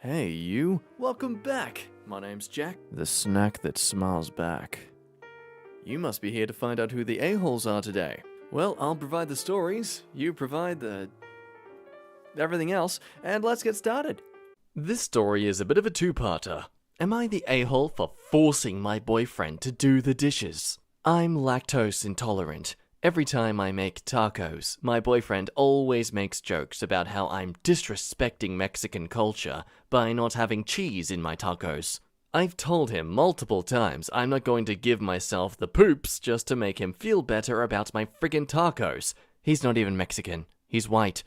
Hey, you. Welcome back. My name's Jack, the snack that smiles back. You must be here to find out who the a-holes are today. Well, I'll provide the stories, you provide everything else, and let's get started. This story is a bit of a two-parter. Am I the a-hole for forcing my boyfriend to do the dishes? I'm lactose intolerant. Every time I make tacos, my boyfriend always makes jokes about how I'm disrespecting Mexican culture by not having cheese in my tacos. I've told him multiple times I'm not going to give myself the poops just to make him feel better about my friggin' tacos. He's not even Mexican. He's white.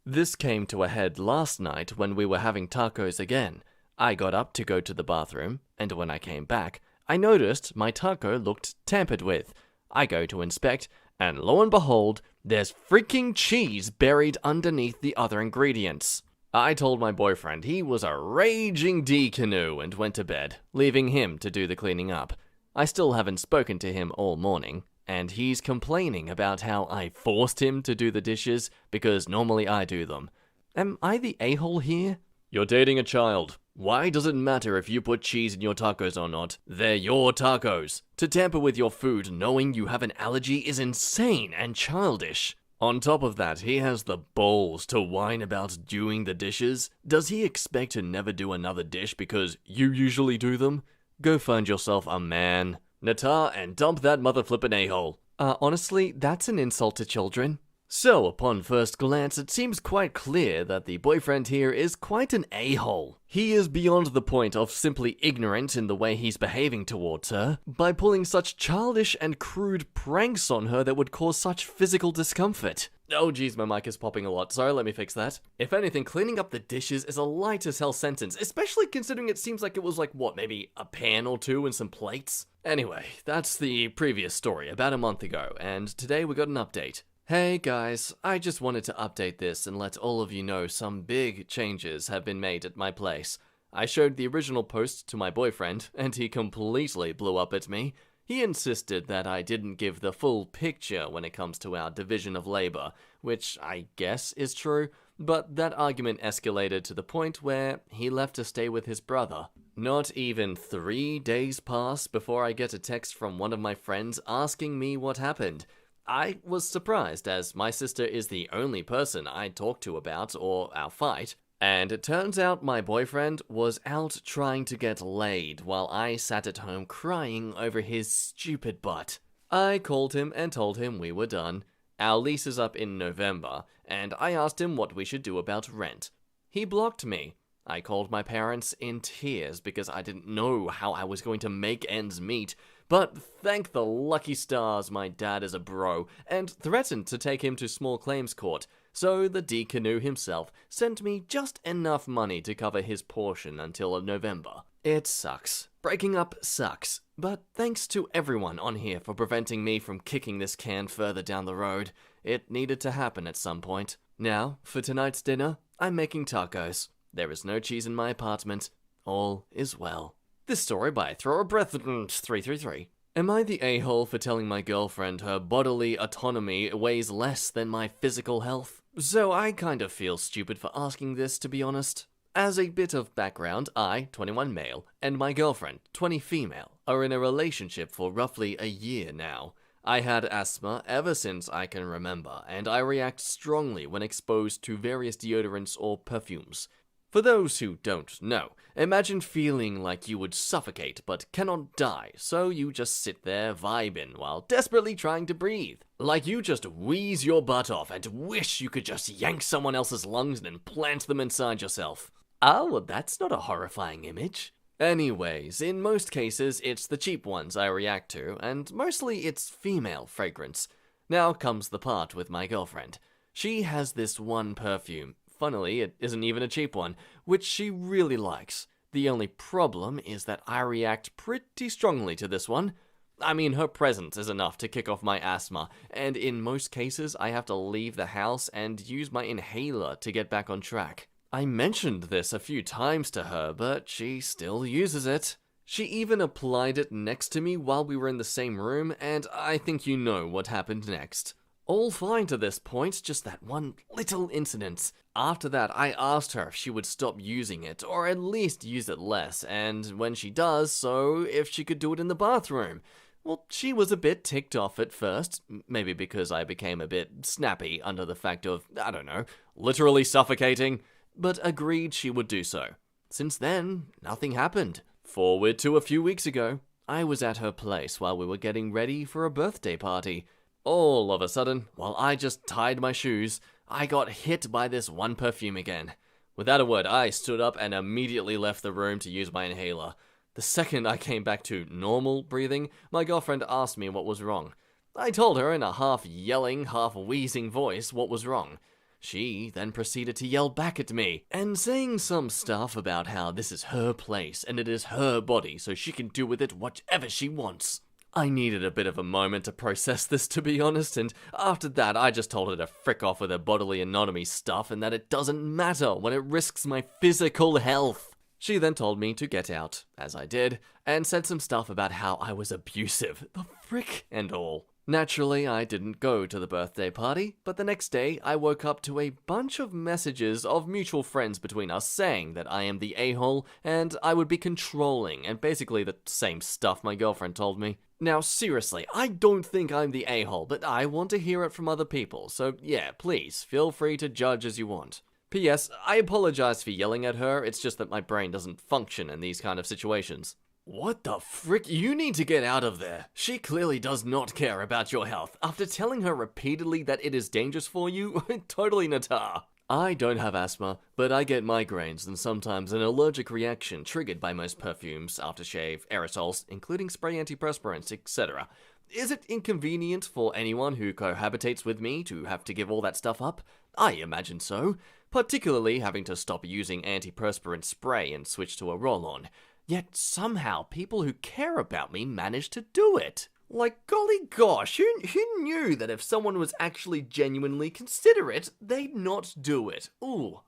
This came to a head last night when we were having tacos again. I got up to go to the bathroom, and when I came back, I noticed my taco looked tampered with. I go to inspect, and lo and behold, there's freaking cheese buried underneath the other ingredients. I told my boyfriend he was a raging D-canoe and went to bed, leaving him to do the cleaning up. I still haven't spoken to him all morning, and he's complaining about how I forced him to do the dishes because normally I do them. Am I the a-hole here? You're dating a child. Why does it matter if you put cheese in your tacos or not? They're your tacos. To tamper with your food knowing you have an allergy is insane and childish. On top of that, he has the balls to whine about doing the dishes. Does he expect to never do another dish because you usually do them? Go find yourself a man, Nata, and dump that mother flippin' a-hole. Honestly, that's an insult to children. So, upon first glance, it seems quite clear that the boyfriend here is quite an a-hole. He is beyond the point of simply ignorant in the way he's behaving towards her, by pulling such childish and crude pranks on her that would cause such physical discomfort. Oh geez, my mic is popping a lot, sorry, let me fix that. If anything, cleaning up the dishes is a light as hell sentence, especially considering it seems like it was maybe a pan or two and some plates? Anyway, that's the previous story, about a month ago, and today we got an update. Hey guys, I just wanted to update this and let all of you know some big changes have been made at my place. I showed the original post to my boyfriend, and he completely blew up at me. He insisted that I didn't give the full picture when it comes to our division of labor, which I guess is true, but that argument escalated to the point where he left to stay with his brother. Not even 3 days pass before I get a text from one of my friends asking me what happened. I was surprised, as my sister is the only person I talk to about or our fight, and it turns out my boyfriend was out trying to get laid while I sat at home crying over his stupid butt. I called him and told him we were done. Our lease is up in November, and I asked him what we should do about rent. He blocked me. I called my parents in tears because I didn't know how I was going to make ends meet, but thank the lucky stars my dad is a bro, and threatened to take him to small claims court, so the D-canoe himself sent me just enough money to cover his portion until November. It sucks. Breaking up sucks, but thanks to everyone on here for preventing me from kicking this can further down the road. It needed to happen at some point. Now, for tonight's dinner, I'm making tacos. There is no cheese in my apartment. All is well. This story by Throw a Breath 333. Am I the a-hole for telling my girlfriend her bodily autonomy weighs less than my physical health? So I kind of feel stupid for asking this, to be honest. As a bit of background, I, 21 male, and my girlfriend, 20 female, are in a relationship for roughly a year now. I had asthma ever since I can remember, and I react strongly when exposed to various deodorants or perfumes. For those who don't know, imagine feeling like you would suffocate but cannot die, so you just sit there vibing while desperately trying to breathe. Like you just wheeze your butt off and wish you could just yank someone else's lungs and implant them inside yourself. Oh, well, that's not a horrifying image. Anyways, in most cases, it's the cheap ones I react to, and mostly it's female fragrance. Now comes the part with my girlfriend. She has this one perfume. Funnily, it isn't even a cheap one, which she really likes. The only problem is that I react pretty strongly to this one. I mean, her presence is enough to kick off my asthma, and in most cases, I have to leave the house and use my inhaler to get back on track. I mentioned this a few times to her, but she still uses it. She even applied it next to me while we were in the same room, and I think you know what happened next. All fine to this point, just that one little incident. After that, I asked her if she would stop using it, or at least use it less, and when she does so, if she could do it in the bathroom. Well, she was a bit ticked off at first, maybe because I became a bit snappy under the fact of, I don't know, literally suffocating, but agreed she would do so. Since then, nothing happened. Forward to a few weeks ago, I was at her place while we were getting ready for a birthday party. All of a sudden, while I just tied my shoes, I got hit by this one perfume again. Without a word, I stood up and immediately left the room to use my inhaler. The second I came back to normal breathing, my girlfriend asked me what was wrong. I told her in a half-yelling, half-wheezing voice what was wrong. She then proceeded to yell back at me, and saying some stuff about how this is her place and it is her body, so she can do with it whatever she wants. I needed a bit of a moment to process this, to be honest, and after that I just told her to frick off with her bodily anatomy stuff and that it doesn't matter when it risks my physical health. She then told me to get out, as I did, and said some stuff about how I was abusive, the frick and all. Naturally, I didn't go to the birthday party, but the next day I woke up to a bunch of messages of mutual friends between us saying that I am the a-hole and I would be controlling, and basically the same stuff my girlfriend told me. Now seriously, I don't think I'm the a-hole, but I want to hear it from other people, so yeah, please, feel free to judge as you want. P.S. I apologize for yelling at her, it's just that my brain doesn't function in these kind of situations. What the frick? You need to get out of there. She clearly does not care about your health. After telling her repeatedly that it is dangerous for you, totally Natar. I don't have asthma, but I get migraines and sometimes an allergic reaction triggered by most perfumes, aftershave, aerosols, including spray antiperspirants, etc. Is it inconvenient for anyone who cohabitates with me to have to give all that stuff up? I imagine so, particularly having to stop using antiperspirant spray and switch to a roll-on. Yet somehow people who care about me manage to do it. Like, golly gosh, who knew that if someone was actually genuinely considerate, they'd not do it? Ooh,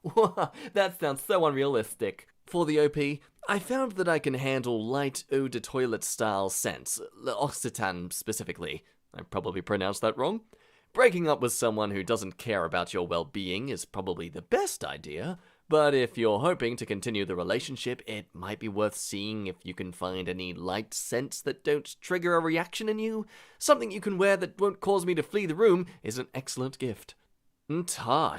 that sounds so unrealistic. For the OP, I found that I can handle light eau de toilette style scents, L'Occitane specifically. I probably pronounced that wrong. Breaking up with someone who doesn't care about your well-being is probably the best idea, but if you're hoping to continue the relationship, it might be worth seeing if you can find any light scents that don't trigger a reaction in you. Something you can wear that won't cause me to flee the room is an excellent gift.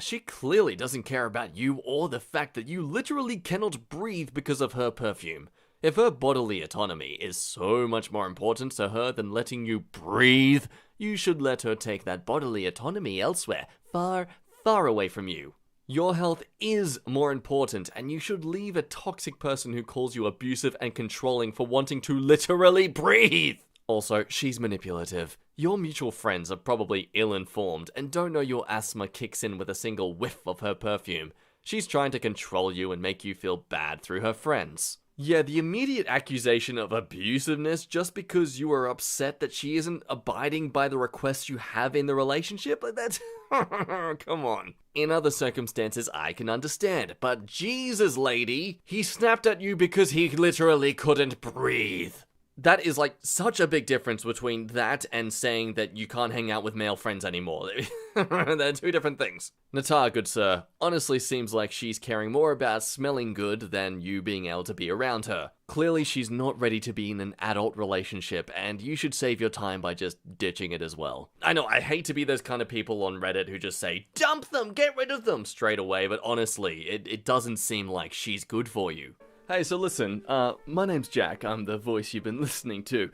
She clearly doesn't care about you or the fact that you literally cannot breathe because of her perfume. If her bodily autonomy is so much more important to her than letting you breathe, you should let her take that bodily autonomy elsewhere, far, far away from you. Your health is more important, and you should leave a toxic person who calls you abusive and controlling for wanting to literally breathe. Also, she's manipulative. Your mutual friends are probably ill-informed and don't know your asthma kicks in with a single whiff of her perfume. She's trying to control you and make you feel bad through her friends. Yeah, the immediate accusation of abusiveness just because you are upset that she isn't abiding by the requests you have in the relationship? That's... come on. In other circumstances, I can understand, but Jesus, lady, he snapped at you because he literally couldn't breathe. That is like such a big difference between that and saying that you can't hang out with male friends anymore. They're two different things. Natar, good sir, honestly seems like she's caring more about smelling good than you being able to be around her. Clearly she's not ready to be in an adult relationship, and you should save your time by just ditching it as well. I know, I hate to be those kind of people on Reddit who just say, dump them, get rid of them, straight away, but honestly, it doesn't seem like she's good for you. Hey, so listen, my name's Jack, I'm the voice you've been listening to.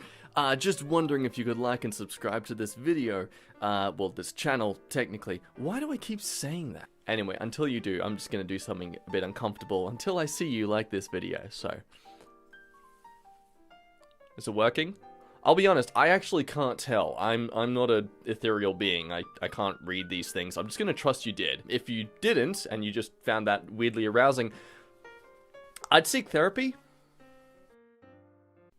Just wondering if you could like and subscribe to this video, well, this channel, technically. Why do I keep saying that? Anyway, until you do, I'm just gonna do something a bit uncomfortable until I see you like this video, so. Is it working? I'll be honest, I actually can't tell. I'm not an ethereal being. I can't read these things. I'm just gonna trust you did. If you didn't, and you just found that weirdly arousing, I'd seek therapy.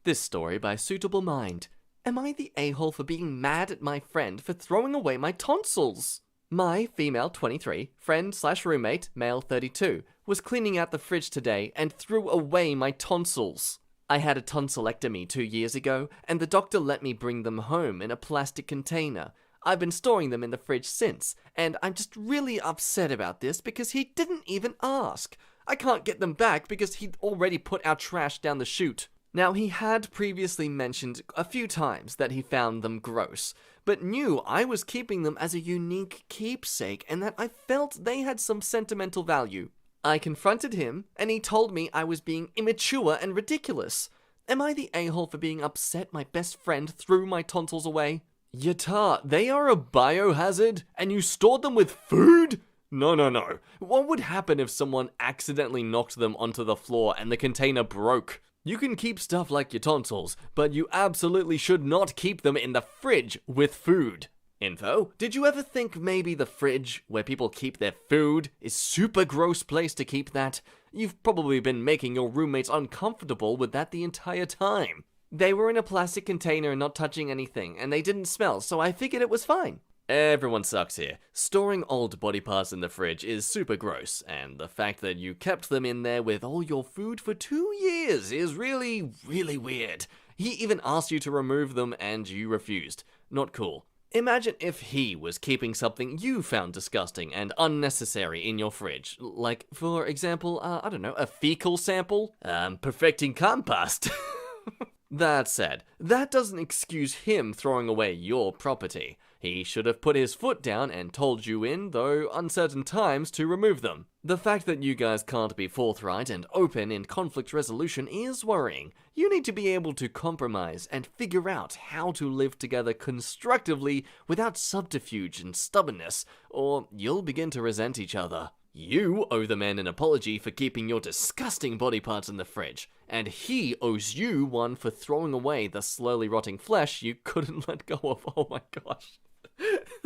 This story by Suitable Mind. Am I the a-hole for being mad at my friend for throwing away my tonsils? My female 23, friend/roommate, male 32, was cleaning out the fridge today and threw away my tonsils. I had a tonsillectomy 2 years ago, and the doctor let me bring them home in a plastic container. I've been storing them in the fridge since, and I'm just really upset about this because he didn't even ask. I can't get them back because he'd already put our trash down the chute. Now, he had previously mentioned a few times that he found them gross, but knew I was keeping them as a unique keepsake and that I felt they had some sentimental value. I confronted him, and he told me I was being immature and ridiculous. Am I the a-hole for being upset my best friend threw my tonsils away? Yatar, they are a biohazard, and you stored them with food? No. What would happen if someone accidentally knocked them onto the floor and the container broke? You can keep stuff like your tonsils, but you absolutely should not keep them in the fridge with food. Info, did you ever think maybe the fridge, where people keep their food, is super gross place to keep that? You've probably been making your roommates uncomfortable with that the entire time. They were in a plastic container and not touching anything, and they didn't smell, so I figured it was fine. Everyone sucks here. Storing old body parts in the fridge is super gross, and the fact that you kept them in there with all your food for 2 years is really, really weird. He even asked you to remove them and you refused. Not cool. Imagine if he was keeping something you found disgusting and unnecessary in your fridge. Like, for example, I don't know, a fecal sample? Perfecting compost. That said, that doesn't excuse him throwing away your property. He should have put his foot down and told you in, though uncertain times, to remove them. The fact that you guys can't be forthright and open in conflict resolution is worrying. You need to be able to compromise and figure out how to live together constructively without subterfuge and stubbornness, or you'll begin to resent each other. You owe the man an apology for keeping your disgusting body parts in the fridge, and he owes you one for throwing away the slowly rotting flesh you couldn't let go of. Oh my gosh.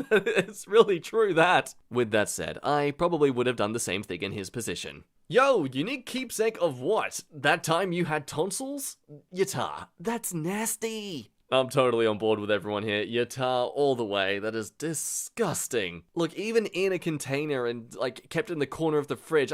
It's really true, that. With that said, I probably would have done the same thing in his position. Yo, unique keepsake of what? That time you had tonsils? Yatar, that's nasty. I'm totally on board with everyone here. Yatar all the way. That is disgusting. Look, even in a container and, like, kept in the corner of the fridge,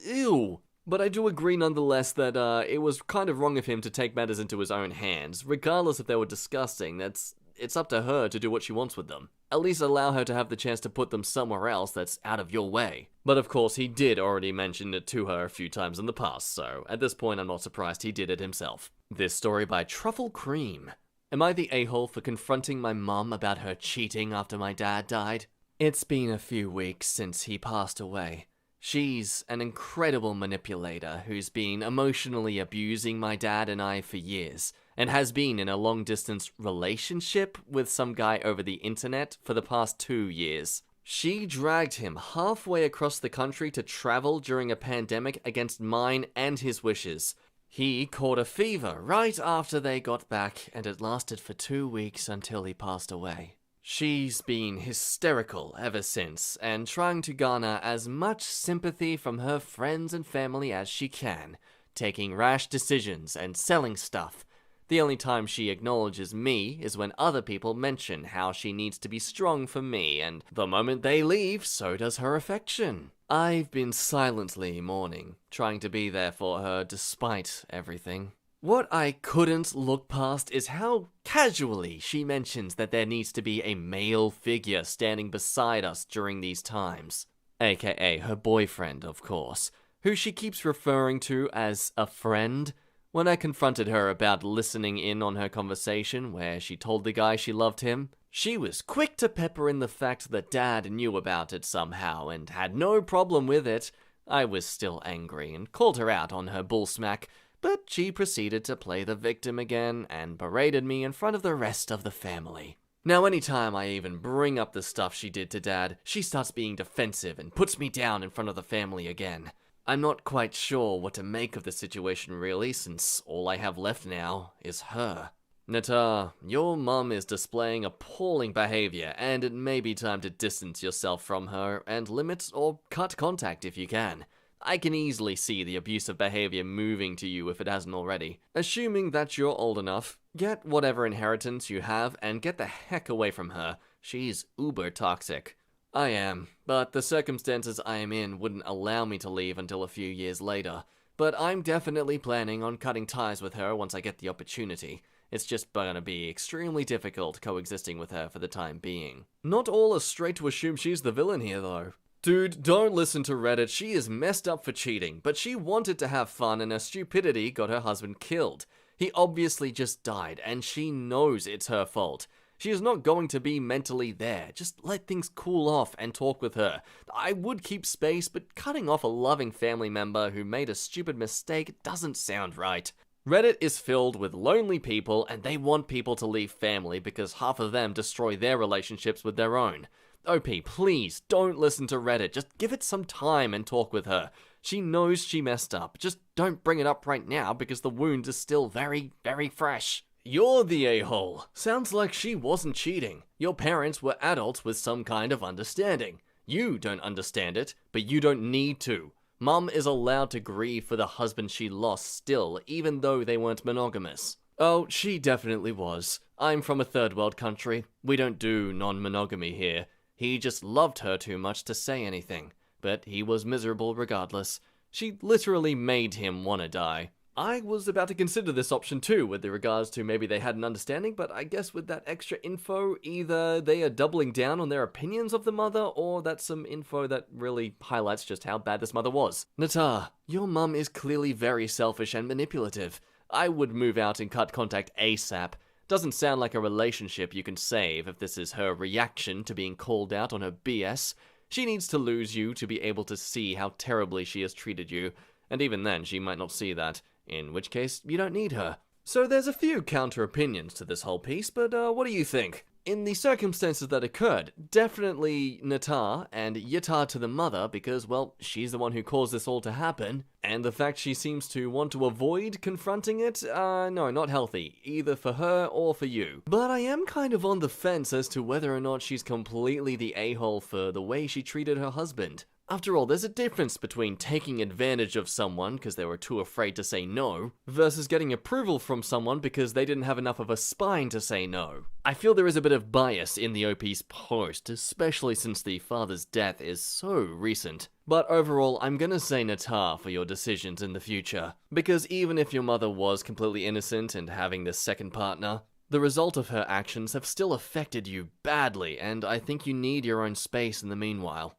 ew. But I do agree nonetheless that it was kind of wrong of him to take matters into his own hands. Regardless if they were disgusting, it's up to her to do what she wants with them. At least allow her to have the chance to put them somewhere else that's out of your way. But of course, he did already mention it to her a few times in the past, so at this point I'm not surprised he did it himself. This story by Truffle Cream. Am I the a-hole for confronting my mom about her cheating after my dad died? It's been a few weeks since he passed away. She's an incredible manipulator who's been emotionally abusing my dad and I for years, and has been in a long-distance relationship with some guy over the internet for the past 2 years. She dragged him halfway across the country to travel during a pandemic against mine and his wishes. He caught a fever right after they got back, and it lasted for 2 weeks until he passed away. She's been hysterical ever since, and trying to garner as much sympathy from her friends and family as she can, taking rash decisions and selling stuff. The only time she acknowledges me is when other people mention how she needs to be strong for me, and the moment they leave, so does her affection. I've been silently mourning, trying to be there for her despite everything. What I couldn't look past is how casually she mentions that there needs to be a male figure standing beside us during these times. AKA her boyfriend, of course, who she keeps referring to as a friend. When I confronted her about listening in on her conversation where she told the guy she loved him, she was quick to pepper in the fact that Dad knew about it somehow and had no problem with it. I was still angry and called her out on her bull smack, but she proceeded to play the victim again and berated me in front of the rest of the family. Now, anytime I even bring up the stuff she did to Dad, she starts being defensive and puts me down in front of the family again. I'm not quite sure what to make of the situation really, since all I have left now is her. Nata, your mum is displaying appalling behavior, and it may be time to distance yourself from her and limit or cut contact if you can. I can easily see the abusive behavior moving to you if it hasn't already. Assuming that you're old enough, get whatever inheritance you have and get the heck away from her. She's uber toxic. I am, but the circumstances I am in wouldn't allow me to leave until a few years later. But I'm definitely planning on cutting ties with her once I get the opportunity. It's just gonna be extremely difficult coexisting with her for the time being. Not all are straight to assume she's the villain here, though. Dude, don't listen to Reddit. She is messed up for cheating, but she wanted to have fun and her stupidity got her husband killed. He obviously just died, and she knows it's her fault. She is not going to be mentally there. Just let things cool off and talk with her. I would keep space, but cutting off a loving family member who made a stupid mistake doesn't sound right. Reddit is filled with lonely people, and they want people to leave family because half of them destroy their relationships with their own. OP, please, don't listen to Reddit. Just give it some time and talk with her. She knows she messed up. Just don't bring it up right now because the wound is still very, very fresh. You're the a-hole. Sounds like she wasn't cheating. Your parents were adults with some kind of understanding. You don't understand it, but you don't need to. Mum is allowed to grieve for the husband she lost still, even though they weren't monogamous. Oh, she definitely was. I'm from a third world country. We don't do non-monogamy here. He just loved her too much to say anything, but he was miserable regardless. She literally made him want to die. I was about to consider this option too, with regards to maybe they had an understanding, but I guess with that extra info, either they are doubling down on their opinions of the mother, or that's some info that really highlights just how bad this mother was. Nata, your mum is clearly very selfish and manipulative. I would move out and cut contact ASAP. Doesn't sound like a relationship you can save if this is her reaction to being called out on her BS. She needs to lose you to be able to see how terribly she has treated you, and even then she might not see that, in which case you don't need her. So there's a few counter-opinions to this whole piece, but what do you think? In the circumstances that occurred, definitely Nata and Yata to the mother because, well, she's the one who caused this all to happen, and the fact she seems to want to avoid confronting it, no, not healthy, either for her or for you. But I am kind of on the fence as to whether or not she's completely the a-hole for the way she treated her husband. After all, there's a difference between taking advantage of someone because they were too afraid to say no, versus getting approval from someone because they didn't have enough of a spine to say no. I feel there is a bit of bias in the OP's post, especially since the father's death is so recent. But overall, I'm gonna say Nata for your decisions in the future, because even if your mother was completely innocent and having this second partner, the result of her actions have still affected you badly, and I think you need your own space in the meanwhile.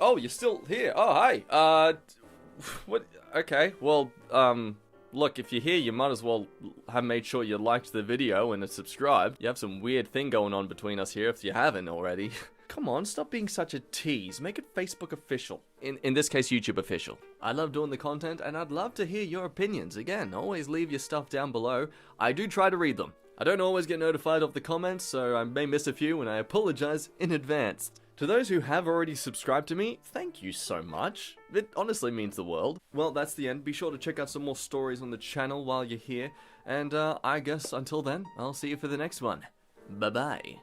Oh, you're still here. Oh, hi. What? Okay, well, look, if you're here, you might as well have made sure you liked the video and subscribed. You have some weird thing going on between us here if you haven't already. Come on, stop being such a tease. Make it Facebook official. In this case, YouTube official. I love doing the content, and I'd love to hear your opinions. Again, always leave your stuff down below. I do try to read them. I don't always get notified of the comments, so I may miss a few, and I apologize in advance. To those who have already subscribed to me, thank you so much. It honestly means the world. Well, that's the end. Be sure to check out some more stories on the channel while you're here. And I guess until then, I'll see you for the next one. Bye-bye.